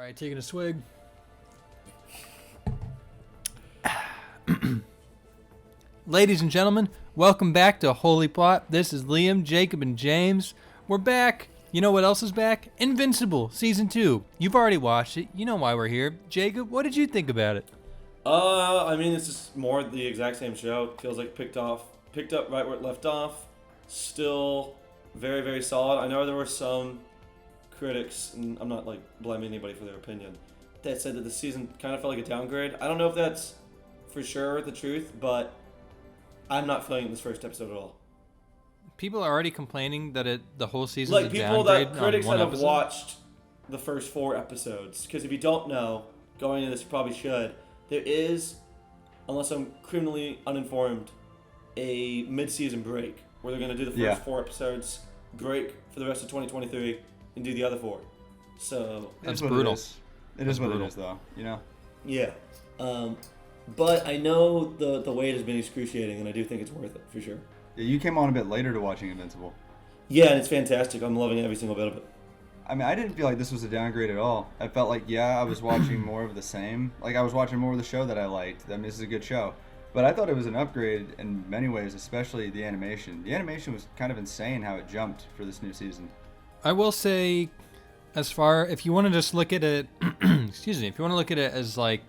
right, taking a swig. Ladies and gentlemen, welcome back to Holy Plot. This is Liam, Jacob, and James. We're back. You know what else is back? Invincible, Season 2. You've already watched it. You know why we're here. Jacob, what did you think about it? I mean, it's just more the exact same show. It feels like picked up right where it left off. Still very, very solid. I know there were some critics, and I'm not blaming anybody for their opinion, that said that the season kind of felt like a downgrade. I don't know if that's for sure the truth, but I'm not feeling it in this first episode at all. People are already complaining that the whole season is a people downgrade that critics on one that have episode? watched the first 4 episodes. Because if you don't know, going into this, you probably should. There is, unless I'm criminally uninformed, a mid-season break where they're going to do the first 4 episodes, break for the rest of 2023, and do the other 4. So that's brutal. It is what it is, though. You know. Yeah, but I know the wait has been excruciating, and I do think it's worth it for sure. Yeah, you came on a bit later to watching Invincible. Yeah, and it's fantastic. I'm loving every single bit of it. I mean, I didn't feel like this was a downgrade at all. I felt like, I was watching more of the same. Like, I was watching more of the show that I liked. I mean, this is a good show. But I thought it was an upgrade in many ways, especially the animation. The animation was kind of insane how it jumped for this new season. I will say, if you want to just look at it, excuse me, if you want to look at it as like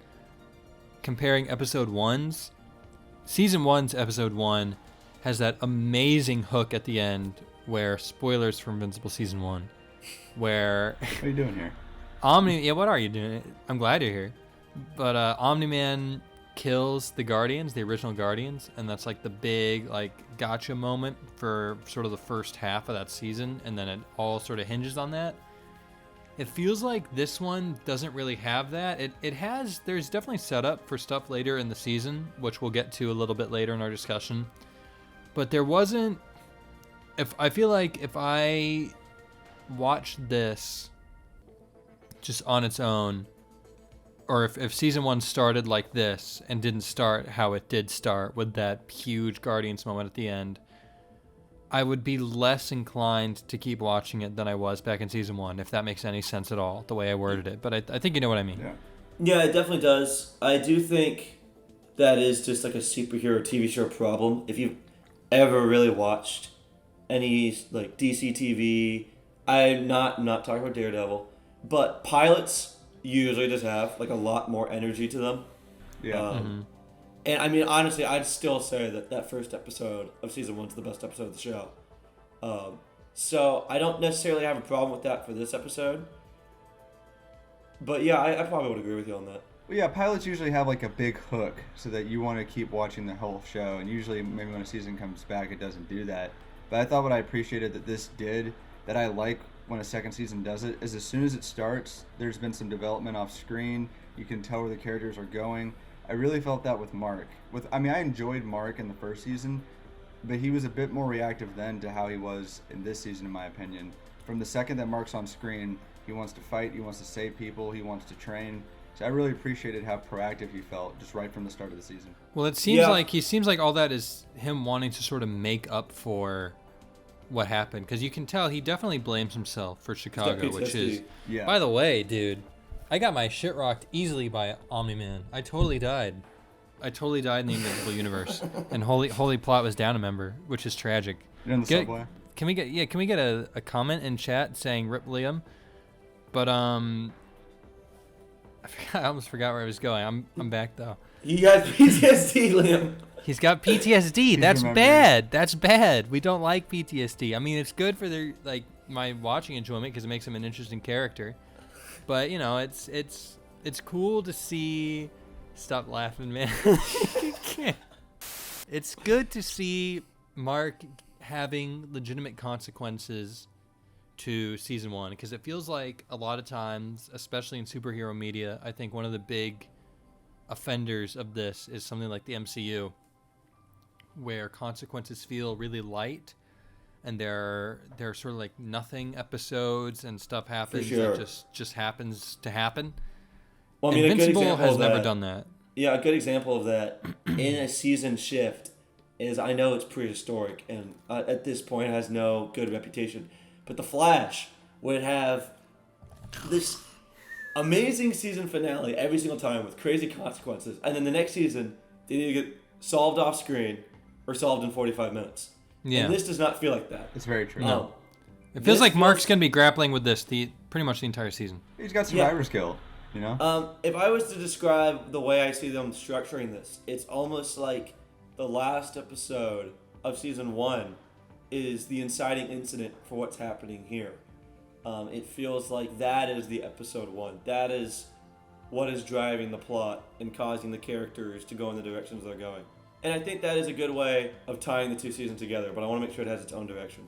comparing episode 1s, season 1's episode 1 has that amazing hook at the end where, spoilers for Invincible season 1, where... What are you doing here? what are you doing? I'm glad you're here. But Omni-Man kills the Guardians, the original Guardians, and that's like the big gotcha moment for sort of the first half of that season, and then it all sort of hinges on that. It feels like this one doesn't really have that. There's definitely setup for stuff later in the season, which we'll get to a little bit later in our discussion. But there wasn't... I feel like if I watched this just on its own, or if season 1 started like this and didn't start how it did start with that huge Guardians moment at the end, I would be less inclined to keep watching it than I was back in season 1, if that makes any sense at all, the way I worded it. But I think you know what I mean. Yeah, it definitely does. I do think that is just like a superhero TV show problem. If you've ever really watched any DC TV, I'm not talking about Daredevil, but pilots usually just have a lot more energy to them. Yeah. And I mean, honestly, I'd still say that first episode of season 1 is the best episode of the show. So I don't necessarily have a problem with that for this episode. But yeah, I probably would agree with you on that. Well, yeah, pilots usually have a big hook so that you want to keep watching the whole show, and usually maybe when a season comes back, it doesn't do that. But I thought what I appreciated that this did, that I like when a second season does it, is as soon as it starts, there's been some development off screen. You can tell where the characters are going. I really felt that with Mark. I enjoyed Mark in the first season, but he was a bit more reactive then to how he was in this season, in my opinion. From the second that Mark's on screen, he wants to fight, he wants to save people, he wants to train. So I really appreciated how proactive he felt just right from the start of the season. Well, it seems like all that is him wanting to sort of make up for what happened, because you can tell he definitely blames himself for Chicago, which is, by the way, dude, I got my shit rocked easily by Omni-Man. I totally died in the Invincible universe, and Holy Plot was down a member, which is tragic. You're in the subway. Can we get a comment in chat saying "Rip Liam"? But I almost forgot where I was going. I'm back though. He has PTSD, Liam. He's got PTSD. That's bad. That's bad. We don't like PTSD. I mean, it's good for their my watching enjoyment because it makes him an interesting character. But it's cool to see. Stop laughing, man. It's good to see Mark having legitimate consequences to season 1, because it feels like a lot of times, especially in superhero media, I think one of the big offenders of this is something like the MCU, where consequences feel really light, and they're sort of nothing episodes, and stuff happens that just happens to happen. Well, I mean, Invincible has never done that. Yeah, a good example of that in a season shift is, I know it's prehistoric and at this point has no good reputation, but The Flash would have this amazing season finale every single time with crazy consequences, and then the next season they need to get solved off screen or solved in 45 minutes. Yeah. And this does not feel like that. It's very true. No. It feels like Mark's going to be grappling with this pretty much the entire season. He's got survivor skill, you know? If I was to describe the way I see them structuring this, it's almost like the last episode of season 1 is the inciting incident for what's happening here. It feels like that is the episode 1. That is what is driving the plot and causing the characters to go in the directions they're going. And I think that is a good way of tying the two seasons together, but I want to make sure it has its own direction.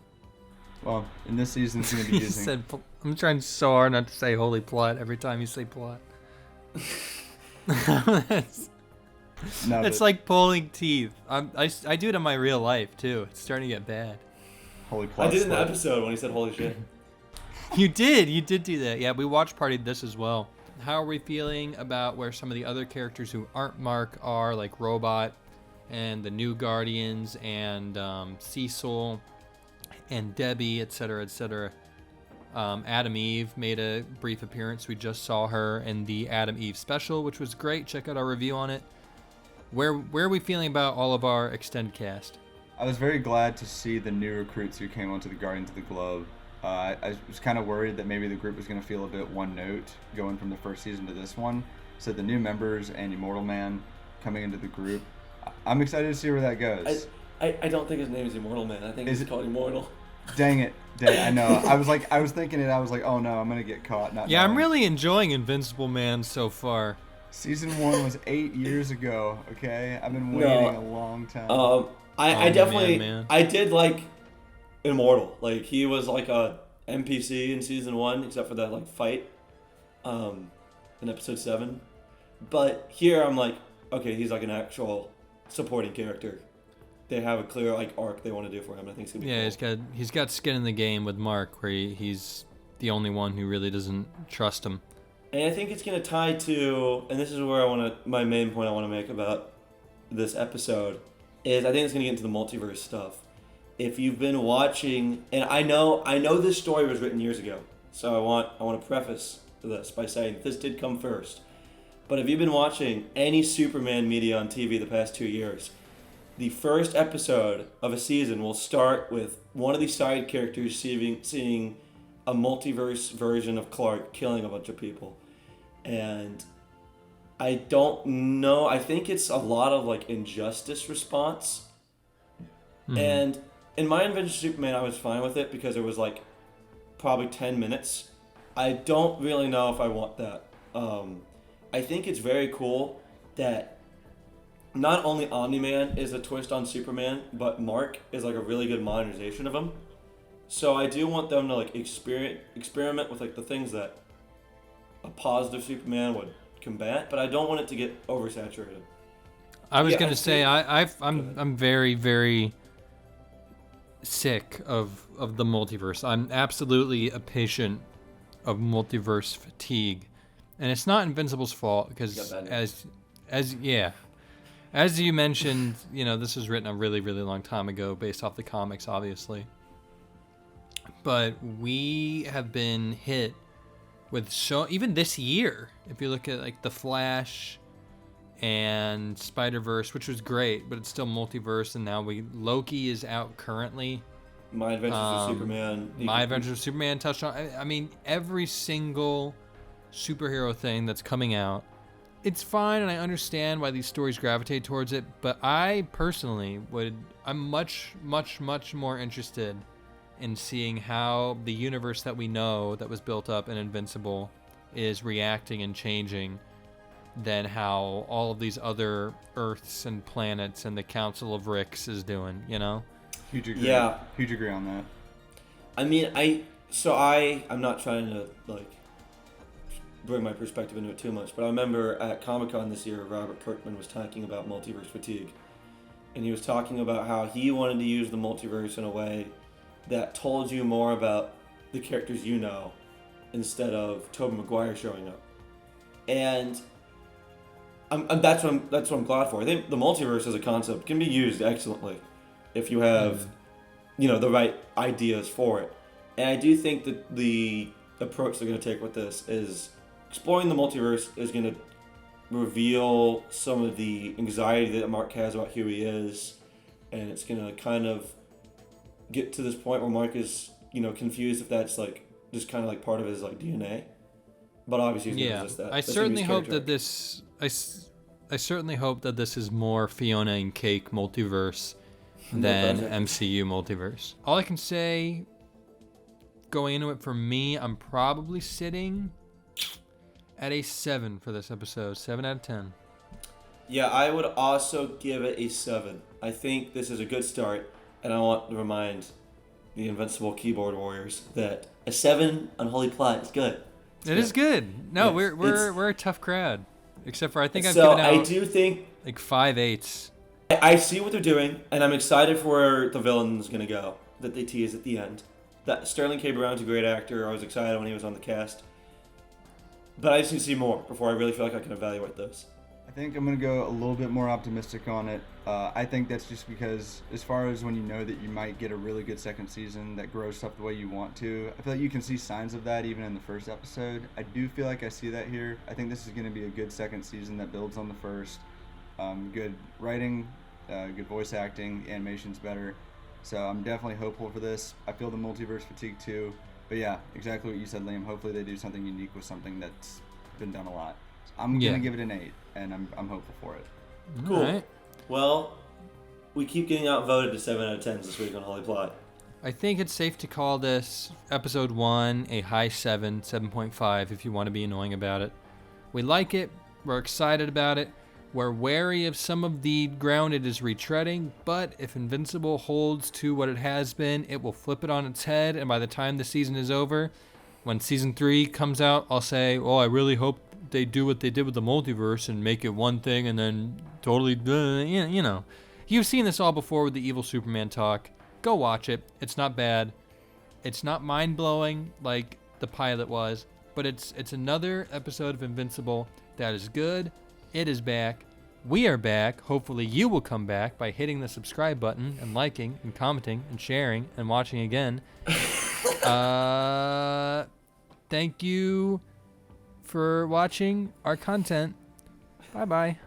Well, in this season, it's going to be using... I'm trying so hard not to say holy plot every time you say plot. It's like pulling teeth. I do it in my real life, too. It's starting to get bad. Holy plot. I did in the episode when he said holy shit. You did do that. Yeah, we watch partied this as well. How are we feeling about where some of the other characters who aren't Mark are, like Robot and the new Guardians and Cecil and Debbie, etc., etc. Adam Eve made a brief appearance. We just saw her in the Adam Eve special, which was great. Check out our review on it. Where are we feeling about all of our extended cast? I was very glad to see the new recruits who came onto the Guardians of the Globe. I was kind of worried that maybe the group was going to feel a bit one note going from the first season to this one. So the new members and Immortal Man coming into the group, I'm excited to see where that goes. I don't think his name is Immortal Man. I think he's called Immortal. Dang it. I know. I was thinking it. I was like, oh no, I'm going to get caught. Yeah, I'm really enjoying Invincible Man so far. Season 1 was 8 years ago, okay? I've been waiting a long time. I definitely, I did like Immortal. Like, he was like a NPC in season 1, except for that like fight in episode 7. But here I'm like, okay, he's like an actual supporting character. They have a clear like arc they want to do for him. I think it's gonna be cool. he's got skin in the game with Mark, where he's the only one who really doesn't trust him. And I think it's gonna tie to, and this is where my main point I want to make about this episode is I think it's gonna get into the multiverse stuff. If you've been watching, and I know this story was written years ago, so I want to preface this by saying this did come first. But if you've been watching any Superman media on TV the past 2 years, the first episode of a season will start with one of these side characters seeing a multiverse version of Clark killing a bunch of people. And I don't know, I think it's a lot of like injustice response. Mm-hmm. And in my Invincible Superman, I was fine with it because it was like probably 10 minutes. I don't really know if I want that. I think it's very cool that not only Omni-Man is a twist on Superman, but Mark is like a really good modernization of him. So I do want them to like experiment with like the things that a positive Superman would combat, but I don't want it to get oversaturated. I was gonna say I'm very, very sick of the multiverse. I'm absolutely a patient of multiverse fatigue, and it's not Invincible's fault because as you mentioned, this was written a really, really long time ago based off the comics, obviously. But we have been hit with even this year, if you look at like The Flash and Spider-Verse, which was great, but it's still multiverse, and now Loki is out currently. My Adventures with Superman. My Adventures with Superman touched on. I mean, every single superhero thing that's coming out, it's fine, and I understand why these stories gravitate towards it, but I personally I'm much, much, much more interested in seeing how the universe that we know that was built up in Invincible is reacting and changing than how all of these other Earths and planets and the Council of Ricks is doing, Huge agree. Yeah. Huge agree on that. I mean, I'm not trying to like bring my perspective into it too much, but I remember at Comic-Con this year, Robert Kirkman was talking about multiverse fatigue. And he was talking about how he wanted to use the multiverse in a way that told you more about the characters you know instead of Tobey Maguire showing up. And that's what I'm glad for. I think the multiverse as a concept can be used excellently if you have, the right ideas for it. And I do think that the approach they're going to take with this is exploring the multiverse is going to reveal some of the anxiety that Mark has about who he is, and it's going to kind of get to this point where Mark is, confused if that's like just kind of like part of his like DNA. But obviously he's going to resist that. I certainly hope that this I certainly hope that this is more Fiona and Cake multiverse than MCU multiverse. All I can say going into it, for me, I'm probably sitting at a 7 for this episode. 7 out of 10. Yeah, I would also give it a 7. I think this is a good start, and I want to remind the Invincible keyboard warriors that a 7 on Holy Plot is good. It is good. No, Yes, we're a tough crowd. Except for I think I've so given out I do think like 5 8s. I see what they're doing, and I'm excited for where the villain's gonna go that they tease at the end. That Sterling K. Brown's a great actor. I was excited when he was on the cast, but I just need to see more before I really feel like I can evaluate those. I think I'm going to go a little bit more optimistic on it. I think that's just because as far as when you know that you might get a really good second season that grows stuff the way you want to, I feel like you can see signs of that even in the first episode. I do feel like I see that here. I think this is going to be a good second season that builds on the first. Good writing, good voice acting, animation's better. So I'm definitely hopeful for this. I feel the multiverse fatigue too. But yeah, exactly what you said, Liam. Hopefully they do something unique with something that's been done a lot. So I'm going to give it an 8, and I'm hopeful for it. Cool. Right. Well, we keep getting outvoted to 7 out of 10s this week on Holy Plot. I think it's safe to call this episode 1 a high 7, 7.5 if you want to be annoying about it. We like it. We're excited about it. We're wary of some of the ground it is retreading, but if Invincible holds to what it has been, it will flip it on its head, and by the time the season is over, when season 3 comes out, I'll say, I really hope they do what they did with the multiverse and make it one thing and then totally, you know. You've seen this all before with the evil Superman talk. Go watch it. It's not bad. It's not mind-blowing like the pilot was, but it's another episode of Invincible that is good. It is back. We are back. Hopefully you will come back by hitting the subscribe button and liking and commenting and sharing and watching again. Thank you for watching our content. Bye-bye.